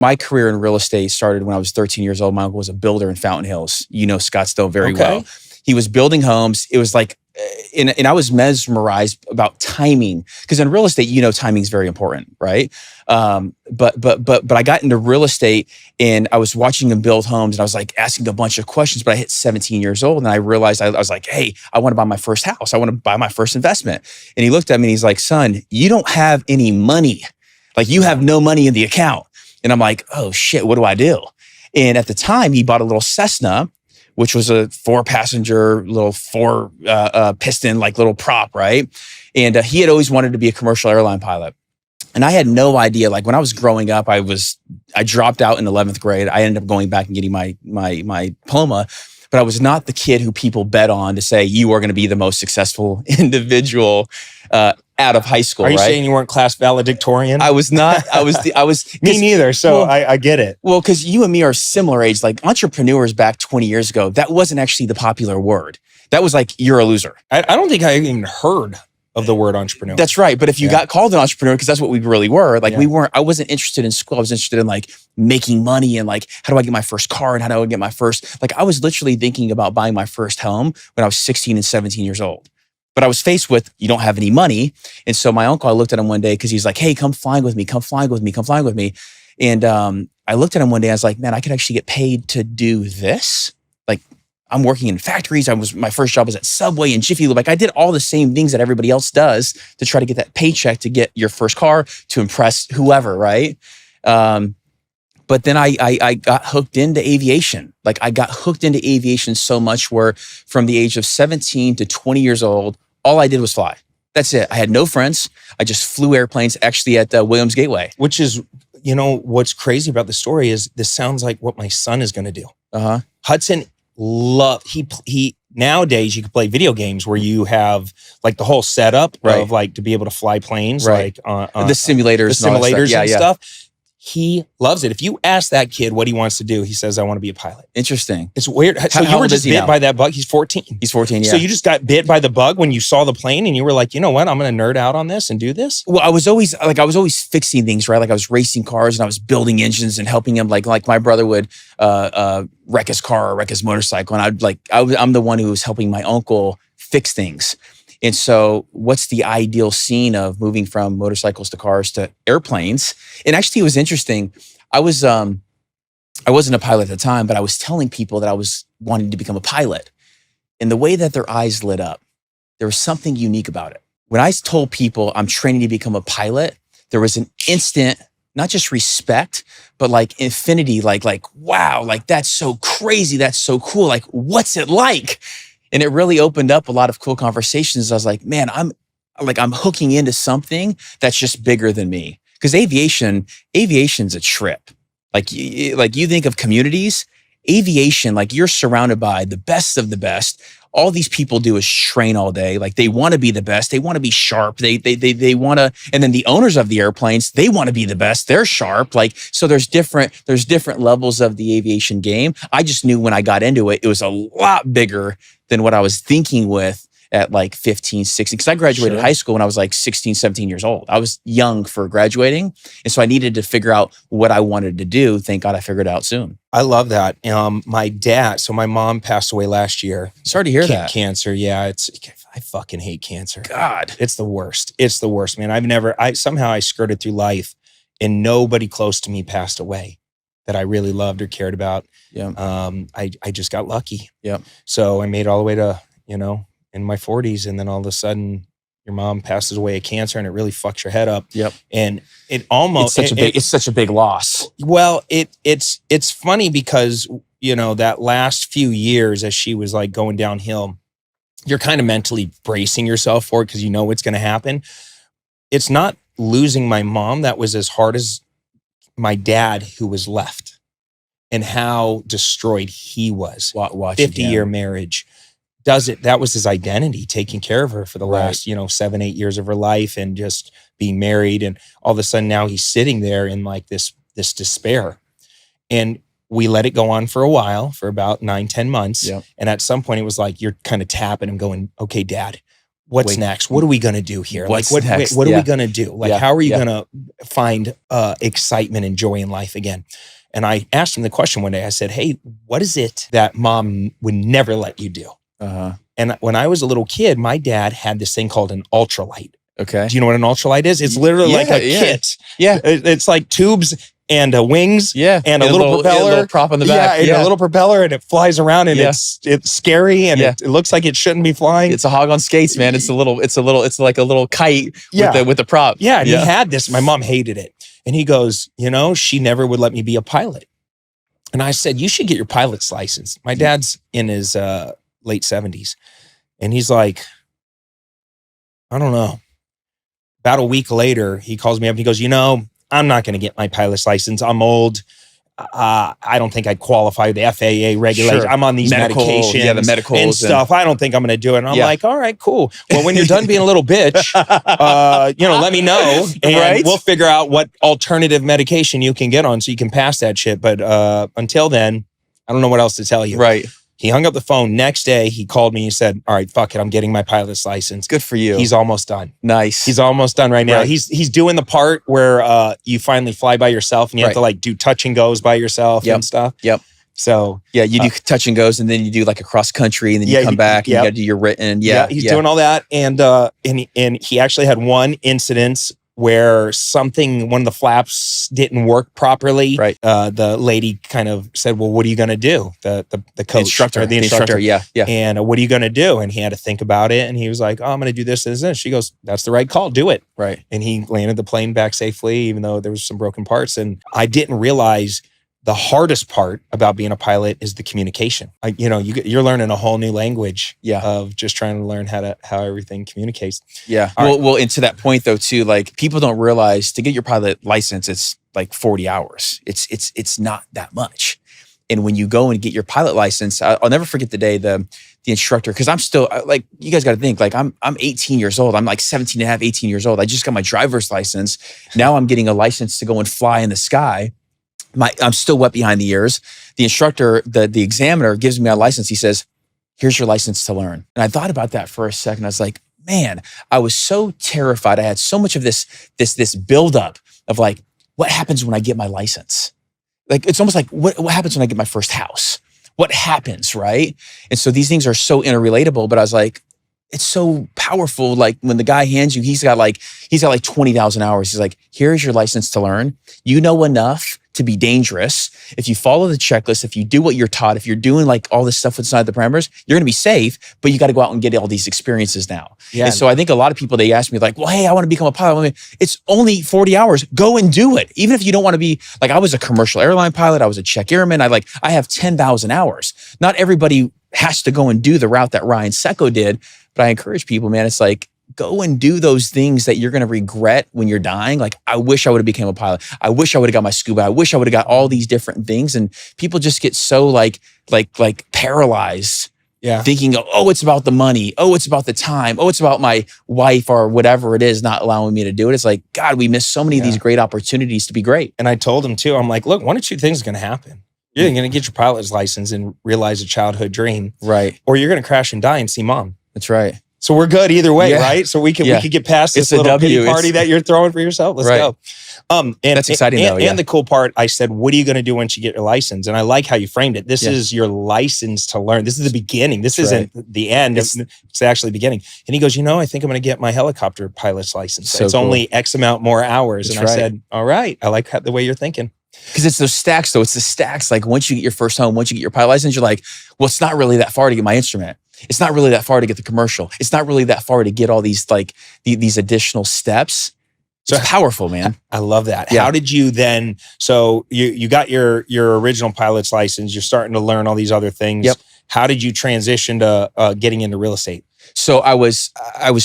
My career in real estate started when I was 13 years old. My uncle was a builder in Fountain Hills. You know Scottsdale very well. He was building homes. It was like, and I was mesmerized about timing, because in real estate, timing is very important, right? But I got into real estate and I was watching him build homes and I was like asking a bunch of questions, but I hit 17 years old and I realized I was like, hey, I want to buy my first house. I want to buy my first investment. And he looked at me and he's like, son, you don't have any money. Like you have no money in the account. And I'm like, oh shit, what do I do? And at the time he bought a little Cessna, which was a 4-passenger little 4 piston, like little prop, right? And he had always wanted to be a commercial airline pilot. And I had no idea. Like when I was growing up, I dropped out in 11th grade. I ended up going back and getting my diploma, but I was not the kid who people bet on to say you are going to be the most successful individual out of high school. Are you right? saying you weren't class valedictorian? I was not. I was me neither. So I get it. Well, because you and me are similar age. Like entrepreneurs back 20 years ago, that wasn't actually the popular word. That was like, you're a loser. I don't think I even heard of the word entrepreneur. That's right. But if you got called an entrepreneur, because that's what we really were, like I wasn't interested in school. I was interested in like making money and like, how do I get my first car and how do I get my first, like I was literally thinking about buying my first home when I was 16 and 17 years old. But I was faced with, you don't have any money. And so my uncle, I looked at him one day because he's like, hey, come flying with me, come flying with me, come flying with me. And I looked at him one day, I was like, man, I could actually get paid to do this. Like I'm working in factories. My first job was at Subway and Jiffy Lube. Like I did all the same things that everybody else does to try to get that paycheck to get your first car, to impress whoever, right? But then I got hooked into aviation. Like I got hooked into aviation so much where from the age of 17 to 20 years old, all I did was fly. That's it. I had no friends. I just flew airplanes actually at Williams Gateway. Which is, what's crazy about the story is this sounds like what my son is going to do. Hudson he nowadays you can play video games where you have like the whole setup of like to be able to fly planes, like the simulators and stuff. He loves it. If you ask that kid what he wants to do, he says, I want to be a pilot. Interesting. It's weird. So you were just bit by that bug. He's 14. He's 14, yeah. So you just got bit by the bug when you saw the plane and you were like, you know what? I'm going to nerd out on this and do this. Well, I was always fixing things, right? Like I was racing cars and I was building engines and helping him. Like my brother would wreck his car or wreck his motorcycle. And I'm the one who was helping my uncle fix things. And so what's the ideal scene of moving from motorcycles to cars to airplanes? And actually it was interesting. I wasn't a pilot at the time, but I was telling people that I was wanting to become a pilot. And the way that their eyes lit up, there was something unique about it. When I told people I'm training to become a pilot, there was an instant, not just respect, but like infinity, like, wow, like that's so crazy. That's so cool. Like, what's it like? And it really opened up a lot of cool conversations. I was like, man, I'm hooking into something that's just bigger than me. Because aviation's a trip. Like you think of communities, aviation, like you're surrounded by the best of the best. All these people do is train all day. Like they want to be the best. They want to be sharp. They want to, and then the owners of the airplanes, they want to be the best. They're sharp. Like, so there's different levels of the aviation game. I just knew when I got into it, it was a lot bigger than what I was thinking with at like 15, 16. Because I graduated high school when I was like 16, 17 years old. I was young for graduating. And so I needed to figure out what I wanted to do. Thank God I figured it out soon. I love that. My dad, so my mom passed away last year. Sorry to hear that. Cancer. Yeah. I fucking hate cancer. God. It's the worst. It's the worst, man. Somehow I skirted through life and nobody close to me passed away that I really loved or cared about. Yeah. I just got lucky. Yeah. So I made it all the way to, in my 40s, and then all of a sudden your mom passes away of cancer and it really fucks your head up. Yep. And it almost it's such a big loss. Well, it's funny because, that last few years as she was like going downhill, you're kind of mentally bracing yourself for it because you know it's going to happen. It's not losing my mom that was as hard as my dad who was left and how destroyed he was. 50-year marriage. That was his identity, taking care of her for the last, 7-8 years of her life and just being married. And all of a sudden now he's sitting there in like this despair. And we let it go on for a while, for about 9-10 months. Yep. And at some point it was like, you're kind of tapping him going, okay, Dad, what's next? What are we going to do here? What's like, next? what are we going to do? Like, how are you yeah. going to find excitement and joy in life again? And I asked him the question one day. I said, hey, what is it that mom would never let you do? And when I was a little kid, my dad had this thing called an ultralight. Okay. Do you know what an ultralight is? It's literally like a kit. Yeah. It's like tubes and wings. Yeah. And a little propeller. A little prop on the back. Yeah, and a little propeller, and it flies around, and it's scary, and it looks like it shouldn't be flying. It's a hog on skates, man. It's like a little kite with the prop. Yeah. And he had this. My mom hated it. And he goes, she never would let me be a pilot. And I said, you should get your pilot's license. My dad's in his late 70s. And he's like, I don't know. About a week later, he calls me up and he goes, I'm not going to get my pilot's license. I'm old. I don't think I'd qualify the FAA regulations. Sure. I'm on these medications the medicals and stuff. I don't think I'm going to do it. And I'm like, all right, cool. Well, when you're done being a little bitch, let me know, and we'll figure out what alternative medication you can get on so you can pass that shit. But until then, I don't know what else to tell you. Right. He hung up the phone. Next day, he called me. He said, all right, fuck it. I'm getting my pilot's license. Good for you. He's almost done. Nice. He's almost done right now. Right. He's doing the part where you finally fly by yourself and you have to like do touch and goes by yourself and stuff. Yep. So yeah, you do touch and goes, and then you do like a cross country, and then you come back and you got to do your written. Yeah, he's doing all that. And he actually had one incident where one of the flaps didn't work properly. Right. The lady kind of said, well, what are you going to do? The coach, the instructor. Yeah. And what are you going to do? And he had to think about it. And he was like, oh, I'm going to do this, this, this. She goes, that's the right call. Do it. Right. And he landed the plane back safely, even though there was some broken parts. And I didn't realize the hardest part about being a pilot is the communication. You're learning a whole new language of just trying to learn how everything communicates. Yeah. Well, and to that point though, too, like people don't realize to get your pilot license, it's like 40 hours. It's not that much. And when you go and get your pilot license, I'll never forget the day the instructor, because I'm still like, you guys got to think like I'm 18 years old. I'm like 17 and a half, 18 years old. I just got my driver's license. Now I'm getting a license to go and fly in the sky. I'm still wet behind the ears. The instructor, the examiner gives me my license. He says, here's your license to learn. And I thought about that for a second. I was like, man, I was so terrified. I had so much of this buildup of like, what happens when I get my license? Like, it's almost like, what happens when I get my first house? What happens, right? And so these things are so interrelatable, but I was like, it's so powerful. Like when the guy hands you, he's got like 20,000 hours. He's like, here's your license to learn. You know enough to be dangerous. If you follow the checklist, if you do what you're taught, if you're doing like all this stuff inside the parameters, you're going to be safe, but you got to go out and get all these experiences now. Yeah. And so I think a lot of people, they ask me like, well, hey, I want to become a pilot. It's only 40 hours. Go and do it. Even if you don't want to be like, I was a commercial airline pilot. I was a check airman. I have 10,000 hours. Not everybody has to go and do the route that Ryan Tseko did, but I encourage people, man, it's like, go and do those things that you're going to regret when you're dying. Like, I wish I would have become a pilot. I wish I would have got my scuba. I wish I would have got all these different things. And people just get so like paralyzed, thinking, oh, it's about the money. Oh, it's about the time. Oh, it's about my wife or whatever it is not allowing me to do it. It's like, God, we miss so many of these great opportunities to be great. And I told him too, I'm like, look, one of two things is going to happen. You're going to get your pilot's license and realize a childhood dream. Right. Or you're going to crash and die and see mom. That's right. So we're good either way, right? So we could get past this little pity party that you're throwing for yourself. Let's go. And that's exciting though. And the cool part, I said, what are you going to do once you get your license? And I like how you framed it. This is your license to learn. This is the beginning. This isn't the end. It's actually the beginning. And he goes, I think I'm going to get my helicopter pilot's license. So it's only X amount more hours. That's and I said, all right, I like the way you're thinking. Because it's those stacks though. It's the stacks. Like once you get your first home, once you get your pilot license, you're like, well, it's not really that far to get my instrument. It's not really that far to get the commercial. It's not really that far to get all these like these additional steps. It's powerful, man. I love that. Yeah. How did you then? So you got your original pilot's license. You're starting to learn all these other things. Yep. How did you transition to getting into real estate? So I was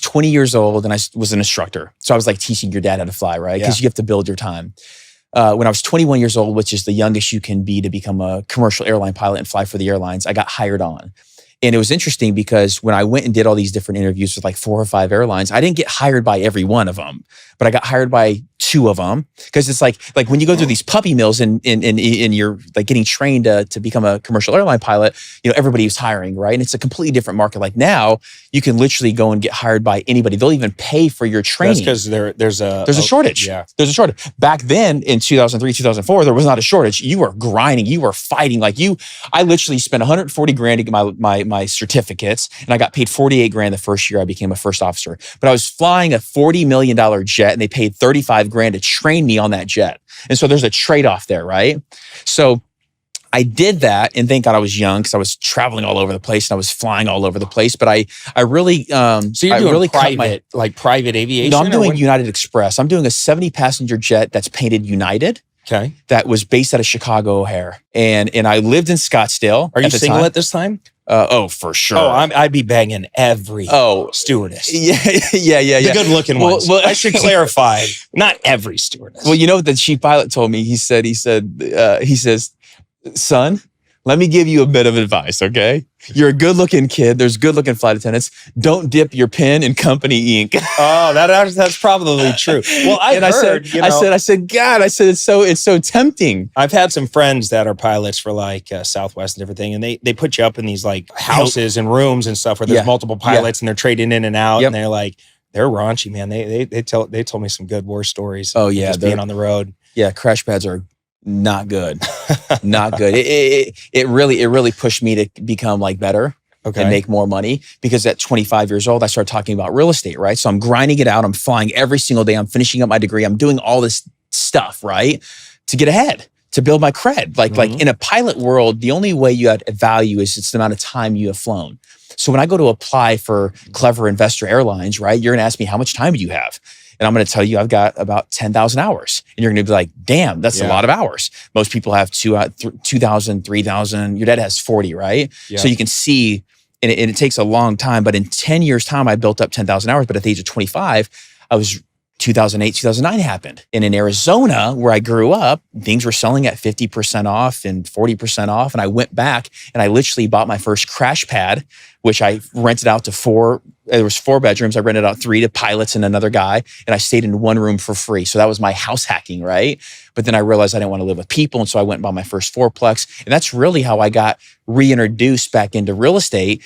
20 years old and I was an instructor. So I was like teaching your dad how to fly, right? Because you have to build your time. When I was 21 years old, which is the youngest you can be to become a commercial airline pilot and fly for the airlines, I got hired on. And it was interesting because when I went and did all these different interviews with like 4 or 5 airlines, I didn't get hired by every one of them, but I got hired by 2 of them. Because it's like when you go through these puppy mills and you're like getting trained to become a commercial airline pilot, everybody was hiring, right? And it's a completely different market. Like now, you can literally go and get hired by anybody. They'll even pay for your training. That's because there's a shortage. Yeah. There's a shortage. Back then in 2003, 2004, there was not a shortage. You were grinding, you were fighting. I literally spent 140 grand to get my certificates, and I got paid 48 grand the first year I became a first officer. But I was flying a $40 million jet, and they paid 35 grand to train me on that jet. And so there's a trade-off there, right? So I did that, and thank God I was young because I was traveling all over the place and I was flying all over the place. But I really, so you're doing really private aviation? No, I'm doing United Express. I'm doing a 70 passenger jet that's painted United. Okay. That was based out of Chicago O'Hare, and I lived in Scottsdale. Are you single at this time? For sure. Oh, I'd be banging every stewardess. Yeah. The good looking ones. Well, I should clarify, not every stewardess. Well, what the chief pilot told me? He says, son, let me give you a bit of advice, okay? You're a good-looking kid. There's good-looking flight attendants. Don't dip your pen in company ink. Oh, that's probably true. Well, I said, God, it's so tempting. I've had some friends that are pilots for like Southwest and everything, and they put you up in these like houses and rooms and stuff where there's multiple pilots and they're trading in and out, and they're raunchy, man. They told me some good war stories. Oh yeah, just being on the road. Yeah, crash pads are not good. Not good. It really pushed me to become like better and make more money, because at 25 years old, I started talking about real estate, right? So I'm grinding it out. I'm flying every single day. I'm finishing up my degree. I'm doing all this stuff, right? To get ahead, to build my cred. Like in a pilot world, the only way you add value is it's the amount of time you have flown. So when I go to apply for Clever Investor Airlines, right? You're going to ask me, how much time do you have? And I'm going to tell you, I've got about 10,000 hours. And you're going to be like, damn, that's a lot of hours. Most people have 2,000, 3,000. Your dad has 40, right? Yeah. So you can see, and it takes a long time, but in 10 years' time, I built up 10,000 hours. But at the age of 25, 2008, 2009 happened. And in Arizona, where I grew up, things were selling at 50% off and 40% off. And I went back and I literally bought my first crash pad, which I rented out to 4. There was 4 bedrooms. I rented out 3 to pilots and another guy, and I stayed in one room for free. So that was my house hacking, right? But then I realized I didn't want to live with people, and so I went and bought my first 4-plex. And that's really how I got reintroduced back into real estate,